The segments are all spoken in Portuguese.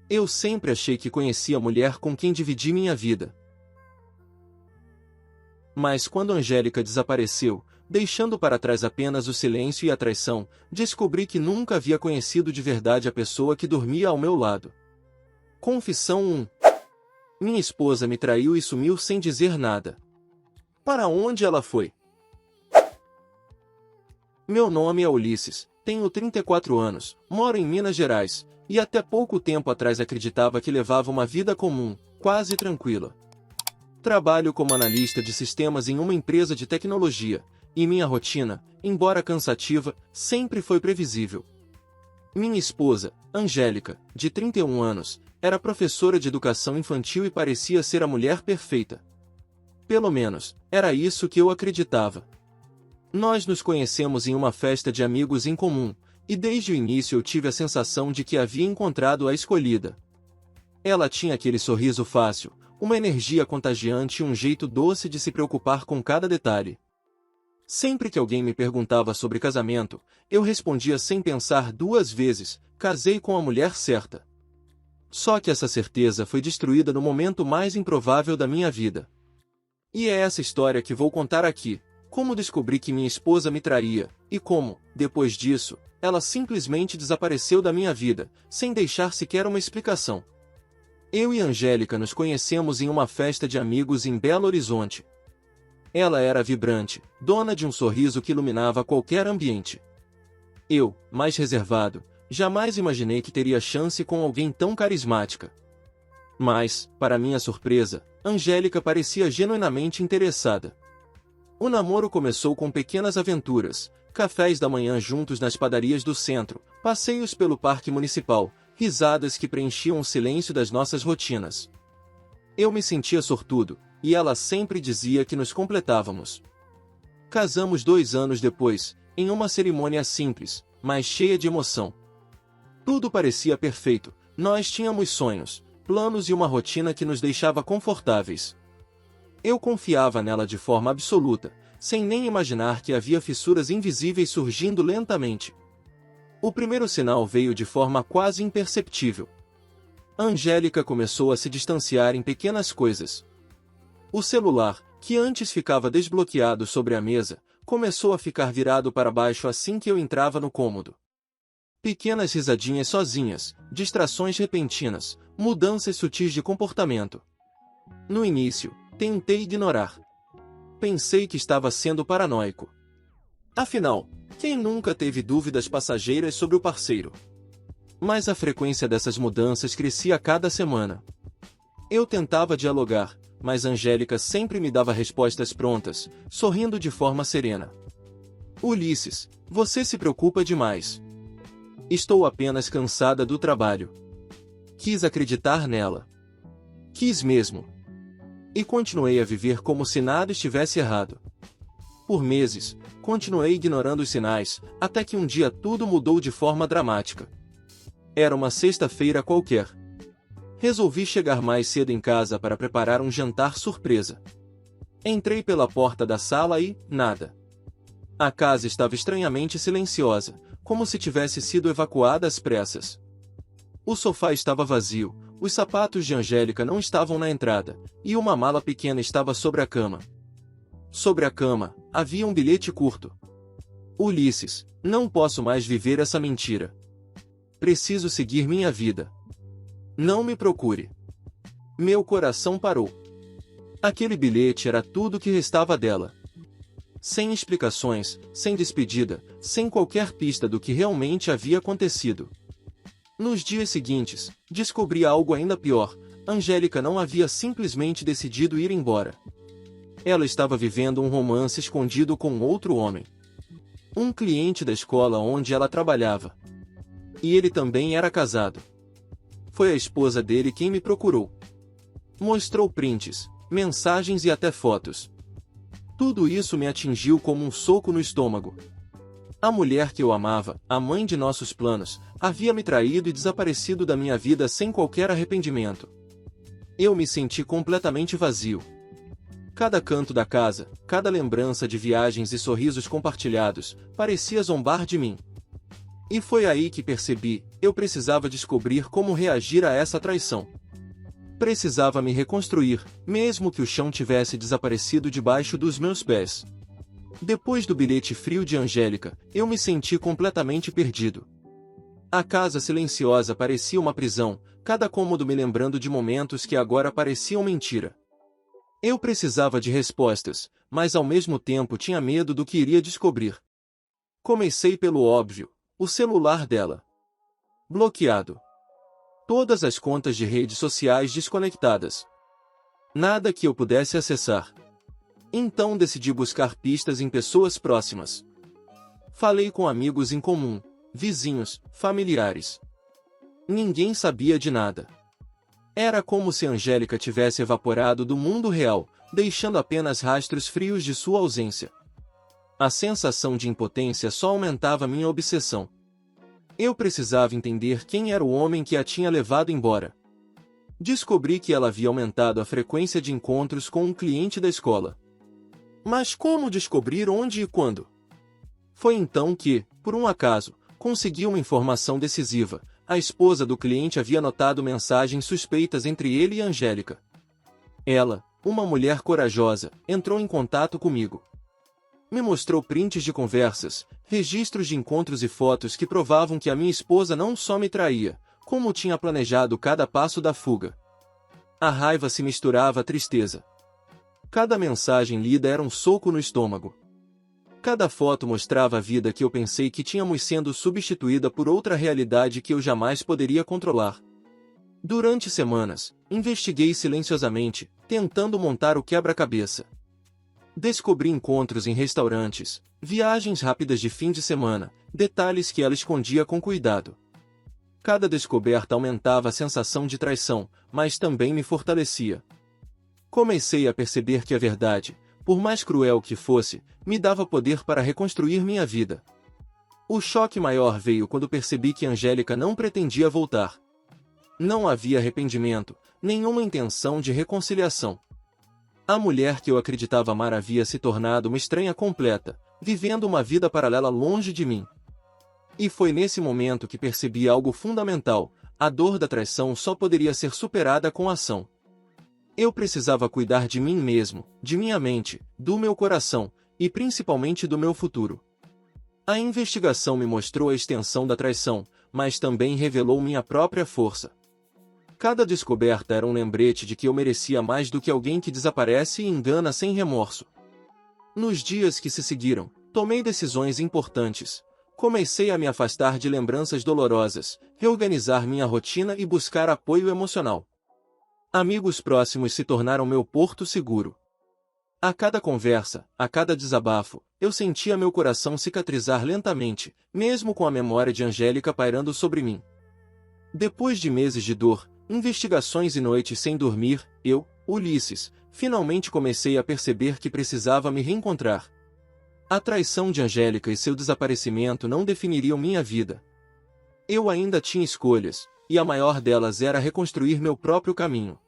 Eu sempre achei que conhecia a mulher com quem dividi minha vida. Mas quando Angélica desapareceu, deixando para trás apenas o silêncio e a traição, descobri que nunca havia conhecido de verdade a pessoa que dormia ao meu lado. Confissão 1. Minha esposa me traiu e sumiu sem dizer nada. Para onde ela foi? Meu nome é Ulisses, tenho 34 anos, moro em Minas Gerais, e até pouco tempo atrás acreditava que levava uma vida comum, quase tranquila. Trabalho como analista de sistemas em uma empresa de tecnologia, e minha rotina, embora cansativa, sempre foi previsível. Minha esposa, Angélica, de 31 anos, era professora de educação infantil e parecia ser a mulher perfeita. Pelo menos, era isso que eu acreditava. Nós nos conhecemos em uma festa de amigos em comum, e desde o início eu tive a sensação de que havia encontrado a escolhida. Ela tinha aquele sorriso fácil, uma energia contagiante e um jeito doce de se preocupar com cada detalhe. Sempre que alguém me perguntava sobre casamento, eu respondia sem pensar duas vezes: casei com a mulher certa. Só que essa certeza foi destruída no momento mais improvável da minha vida. E é essa história que vou contar aqui. Como descobri que minha esposa me traía, e como, depois disso, ela simplesmente desapareceu da minha vida, sem deixar sequer uma explicação. Eu e Angélica nos conhecemos em uma festa de amigos em Belo Horizonte. Ela era vibrante, dona de um sorriso que iluminava qualquer ambiente. Eu, mais reservado, jamais imaginei que teria chance com alguém tão carismática. Mas, para minha surpresa, Angélica parecia genuinamente interessada. O namoro começou com pequenas aventuras, cafés da manhã juntos nas padarias do centro, passeios pelo parque municipal, risadas que preenchiam o silêncio das nossas rotinas. Eu me sentia sortudo, e ela sempre dizia que nos completávamos. Casamos 2 anos depois, em uma cerimônia simples, mas cheia de emoção. Tudo parecia perfeito, nós tínhamos sonhos, planos e uma rotina que nos deixava confortáveis. Eu confiava nela de forma absoluta, sem nem imaginar que havia fissuras invisíveis surgindo lentamente. O primeiro sinal veio de forma quase imperceptível. Angélica começou a se distanciar em pequenas coisas. O celular, que antes ficava desbloqueado sobre a mesa, começou a ficar virado para baixo assim que eu entrava no cômodo. Pequenas risadinhas sozinhas, distrações repentinas, mudanças sutis de comportamento. No início, tentei ignorar. Pensei que estava sendo paranoico. Afinal, quem nunca teve dúvidas passageiras sobre o parceiro? Mas a frequência dessas mudanças crescia a cada semana. Eu tentava dialogar, mas Angélica sempre me dava respostas prontas, sorrindo de forma serena. Ulisses, você se preocupa demais. Estou apenas cansada do trabalho. Quis acreditar nela. Quis mesmo. E continuei a viver como se nada estivesse errado. Por meses, continuei ignorando os sinais, até que um dia tudo mudou de forma dramática. Era uma sexta-feira qualquer. Resolvi chegar mais cedo em casa para preparar um jantar surpresa. Entrei pela porta da sala e, nada. A casa estava estranhamente silenciosa, como se tivesse sido evacuada às pressas. O sofá estava vazio, os sapatos de Angélica não estavam na entrada, e uma mala pequena estava sobre a cama. Sobre a cama, havia um bilhete curto. Ulisses, não posso mais viver essa mentira. Preciso seguir minha vida. Não me procure. Meu coração parou. Aquele bilhete era tudo o que restava dela. Sem explicações, sem despedida, sem qualquer pista do que realmente havia acontecido. Nos dias seguintes, descobri algo ainda pior: Angélica não havia simplesmente decidido ir embora. Ela estava vivendo um romance escondido com outro homem. Um cliente da escola onde ela trabalhava. E ele também era casado. Foi a esposa dele quem me procurou. Mostrou prints, mensagens e até fotos. Tudo isso me atingiu como um soco no estômago. A mulher que eu amava, a mãe de nossos planos, havia me traído e desaparecido da minha vida sem qualquer arrependimento. Eu me senti completamente vazio. Cada canto da casa, cada lembrança de viagens e sorrisos compartilhados, parecia zombar de mim. E foi aí que percebi, eu precisava descobrir como reagir a essa traição. Precisava me reconstruir, mesmo que o chão tivesse desaparecido debaixo dos meus pés. Depois do bilhete frio de Angélica, eu me senti completamente perdido. A casa silenciosa parecia uma prisão, cada cômodo me lembrando de momentos que agora pareciam mentira. Eu precisava de respostas, mas ao mesmo tempo tinha medo do que iria descobrir. Comecei pelo óbvio, o celular dela. Bloqueado. Todas as contas de redes sociais desconectadas. Nada que eu pudesse acessar. Então decidi buscar pistas em pessoas próximas. Falei com amigos em comum, vizinhos, familiares. Ninguém sabia de nada. Era como se Angélica tivesse evaporado do mundo real, deixando apenas rastros frios de sua ausência. A sensação de impotência só aumentava minha obsessão. Eu precisava entender quem era o homem que a tinha levado embora. Descobri que ela havia aumentado a frequência de encontros com um cliente da escola. Mas como descobrir onde e quando? Foi então que, por um acaso, consegui uma informação decisiva. A esposa do cliente havia notado mensagens suspeitas entre ele e Angélica. Ela, uma mulher corajosa, entrou em contato comigo. Me mostrou prints de conversas, registros de encontros e fotos que provavam que a minha esposa não só me traía, como tinha planejado cada passo da fuga. A raiva se misturava à tristeza. Cada mensagem lida era um soco no estômago. Cada foto mostrava a vida que eu pensei que tínhamos sendo substituída por outra realidade que eu jamais poderia controlar. Durante semanas, investiguei silenciosamente, tentando montar o quebra-cabeça. Descobri encontros em restaurantes, viagens rápidas de fim de semana, detalhes que ela escondia com cuidado. Cada descoberta aumentava a sensação de traição, mas também me fortalecia. Comecei a perceber que a verdade, por mais cruel que fosse, me dava poder para reconstruir minha vida. O choque maior veio quando percebi que Angélica não pretendia voltar. Não havia arrependimento, nenhuma intenção de reconciliação. A mulher que eu acreditava amar havia se tornado uma estranha completa, vivendo uma vida paralela longe de mim. E foi nesse momento que percebi algo fundamental: a dor da traição só poderia ser superada com ação. Eu precisava cuidar de mim mesmo, de minha mente, do meu coração, e principalmente do meu futuro. A investigação me mostrou a extensão da traição, mas também revelou minha própria força. Cada descoberta era um lembrete de que eu merecia mais do que alguém que desaparece e engana sem remorso. Nos dias que se seguiram, tomei decisões importantes. Comecei a me afastar de lembranças dolorosas, reorganizar minha rotina e buscar apoio emocional. Amigos próximos se tornaram meu porto seguro. A cada conversa, a cada desabafo, eu sentia meu coração cicatrizar lentamente, mesmo com a memória de Angélica pairando sobre mim. Depois de meses de dor, investigações e noites sem dormir, eu, Ulisses, finalmente comecei a perceber que precisava me reencontrar. A traição de Angélica e seu desaparecimento não definiriam minha vida. Eu ainda tinha escolhas, e a maior delas era reconstruir meu próprio caminho.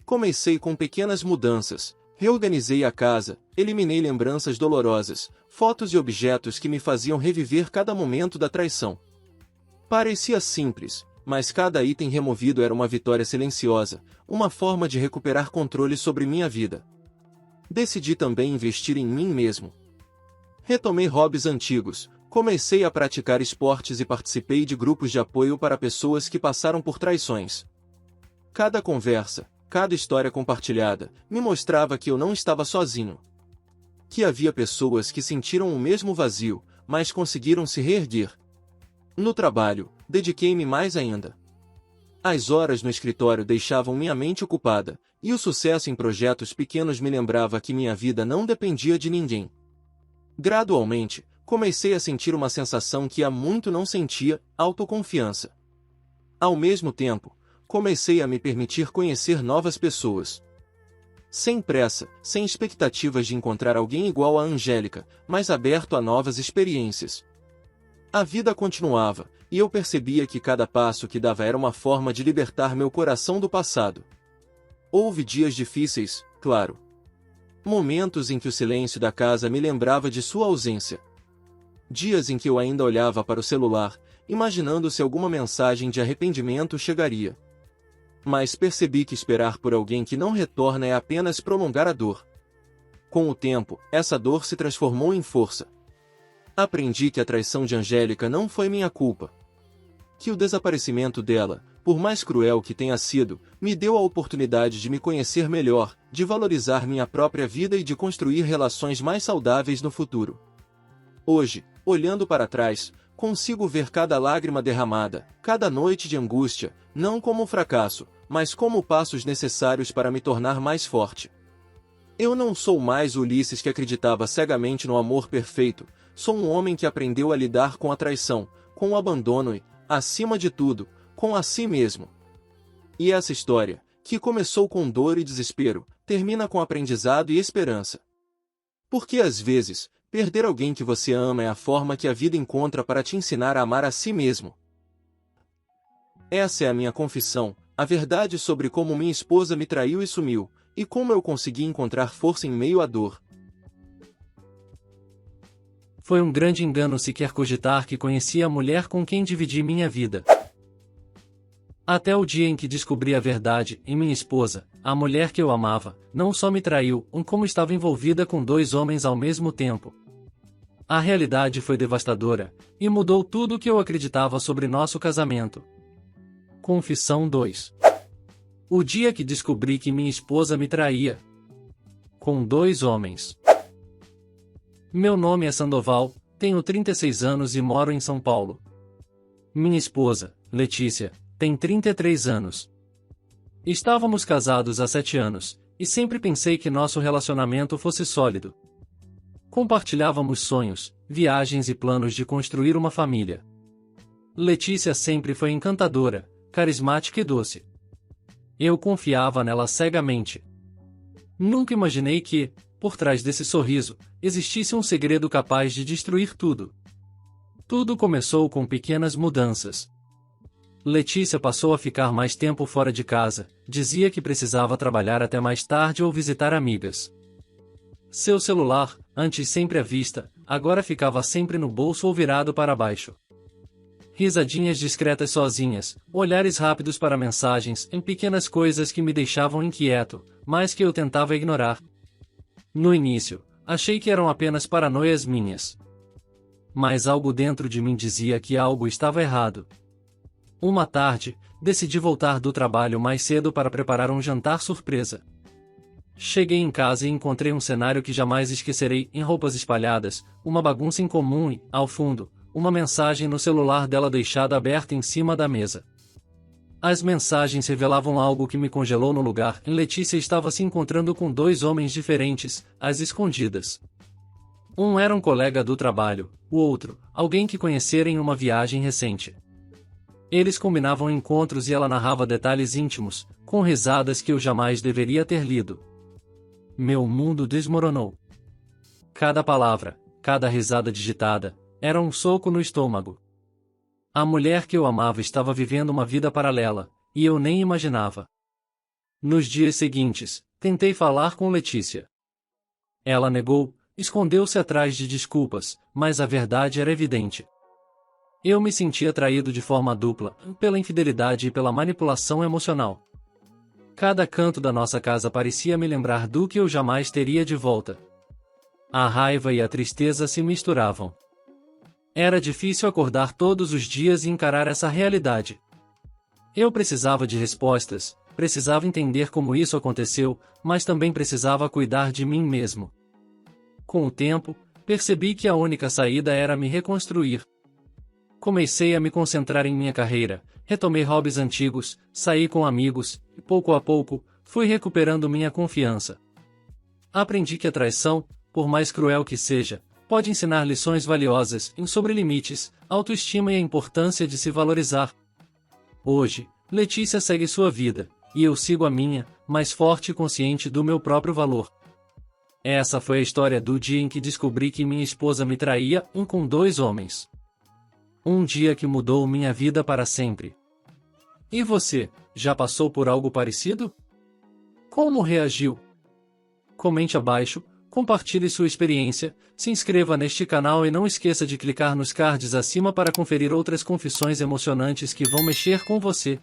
Comecei com pequenas mudanças, reorganizei a casa, eliminei lembranças dolorosas, fotos e objetos que me faziam reviver cada momento da traição. Parecia simples, mas cada item removido era uma vitória silenciosa, uma forma de recuperar controle sobre minha vida. Decidi também investir em mim mesmo. Retomei hobbies antigos, comecei a praticar esportes e participei de grupos de apoio para pessoas que passaram por traições. Cada conversa, cada história compartilhada, me mostrava que eu não estava sozinho. Que havia pessoas que sentiram o mesmo vazio, mas conseguiram se reerguer. No trabalho, dediquei-me mais ainda. As horas no escritório deixavam minha mente ocupada, e o sucesso em projetos pequenos me lembrava que minha vida não dependia de ninguém. Gradualmente, comecei a sentir uma sensação que há muito não sentia: autoconfiança. Ao mesmo tempo, comecei a me permitir conhecer novas pessoas. Sem pressa, sem expectativas de encontrar alguém igual a Angélica, mas aberto a novas experiências. A vida continuava, e eu percebia que cada passo que dava era uma forma de libertar meu coração do passado. Houve dias difíceis, claro. Momentos em que o silêncio da casa me lembrava de sua ausência. Dias em que eu ainda olhava para o celular, imaginando se alguma mensagem de arrependimento chegaria. Mas percebi que esperar por alguém que não retorna é apenas prolongar a dor. Com o tempo, essa dor se transformou em força. Aprendi que a traição de Angélica não foi minha culpa. Que o desaparecimento dela, por mais cruel que tenha sido, me deu a oportunidade de me conhecer melhor, de valorizar minha própria vida e de construir relações mais saudáveis no futuro. Hoje, olhando para trás, consigo ver cada lágrima derramada, cada noite de angústia, não como um fracasso, mas como passos necessários para me tornar mais forte. Eu não sou mais o Ulisses que acreditava cegamente no amor perfeito, sou um homem que aprendeu a lidar com a traição, com o abandono e, acima de tudo, com a si mesmo. E essa história, que começou com dor e desespero, termina com aprendizado e esperança. Porque às vezes, perder alguém que você ama é a forma que a vida encontra para te ensinar a amar a si mesmo. Essa é a minha confissão, a verdade sobre como minha esposa me traiu e sumiu, e como eu consegui encontrar força em meio à dor. Foi um grande engano sequer cogitar que conhecia a mulher com quem dividi minha vida. Até o dia em que descobri a verdade, e minha esposa, a mulher que eu amava, não só me traiu, como estava envolvida com 2 homens ao mesmo tempo. A realidade foi devastadora, e mudou tudo o que eu acreditava sobre nosso casamento. Confissão 2. O dia que descobri que minha esposa me traía. Com 2 homens. Meu nome é Sandoval, tenho 36 anos e moro em São Paulo. Minha esposa, Letícia, tem 33 anos. Estávamos casados há 7 anos, e sempre pensei que nosso relacionamento fosse sólido. Compartilhávamos sonhos, viagens e planos de construir uma família. Letícia sempre foi encantadora, carismática e doce. Eu confiava nela cegamente. Nunca imaginei que, por trás desse sorriso, existisse um segredo capaz de destruir tudo. Tudo começou com pequenas mudanças. Letícia passou a ficar mais tempo fora de casa, dizia que precisava trabalhar até mais tarde ou visitar amigas. Seu celular, antes sempre à vista, agora ficava sempre no bolso ou virado para baixo. Risadinhas discretas sozinhas, olhares rápidos para mensagens, em pequenas coisas que me deixavam inquieto, mas que eu tentava ignorar. No início, achei que eram apenas paranoias minhas. Mas algo dentro de mim dizia que algo estava errado. Uma tarde, decidi voltar do trabalho mais cedo para preparar um jantar surpresa. Cheguei em casa e encontrei um cenário que jamais esquecerei, em roupas espalhadas, uma bagunça incomum e, ao fundo, uma mensagem no celular dela deixada aberta em cima da mesa. As mensagens revelavam algo que me congelou no lugar. Letícia estava se encontrando com 2 homens diferentes, às escondidas. Um era um colega do trabalho, o outro, alguém que conhecera em uma viagem recente. Eles combinavam encontros e ela narrava detalhes íntimos, com risadas que eu jamais deveria ter lido. Meu mundo desmoronou. Cada palavra, cada risada digitada, era um soco no estômago. A mulher que eu amava estava vivendo uma vida paralela, e eu nem imaginava. Nos dias seguintes, tentei falar com Letícia. Ela negou, escondeu-se atrás de desculpas, mas a verdade era evidente. Eu me sentia traído de forma dupla, pela infidelidade e pela manipulação emocional. Cada canto da nossa casa parecia me lembrar do que eu jamais teria de volta. A raiva e a tristeza se misturavam. Era difícil acordar todos os dias e encarar essa realidade. Eu precisava de respostas, precisava entender como isso aconteceu, mas também precisava cuidar de mim mesmo. Com o tempo, percebi que a única saída era me reconstruir. Comecei a me concentrar em minha carreira, retomei hobbies antigos, saí com amigos, e pouco a pouco, fui recuperando minha confiança. Aprendi que a traição, por mais cruel que seja, pode ensinar lições valiosas sobre limites, autoestima e a importância de se valorizar. Hoje, Letícia segue sua vida, e eu sigo a minha, mais forte e consciente do meu próprio valor. Essa foi a história do dia em que descobri que minha esposa me traía, com 2 homens. Um dia que mudou minha vida para sempre. E você, já passou por algo parecido? Como reagiu? Comente abaixo, Compartilhe sua experiência, se inscreva neste canal e não esqueça de clicar nos cards acima para conferir outras confissões emocionantes que vão mexer com você.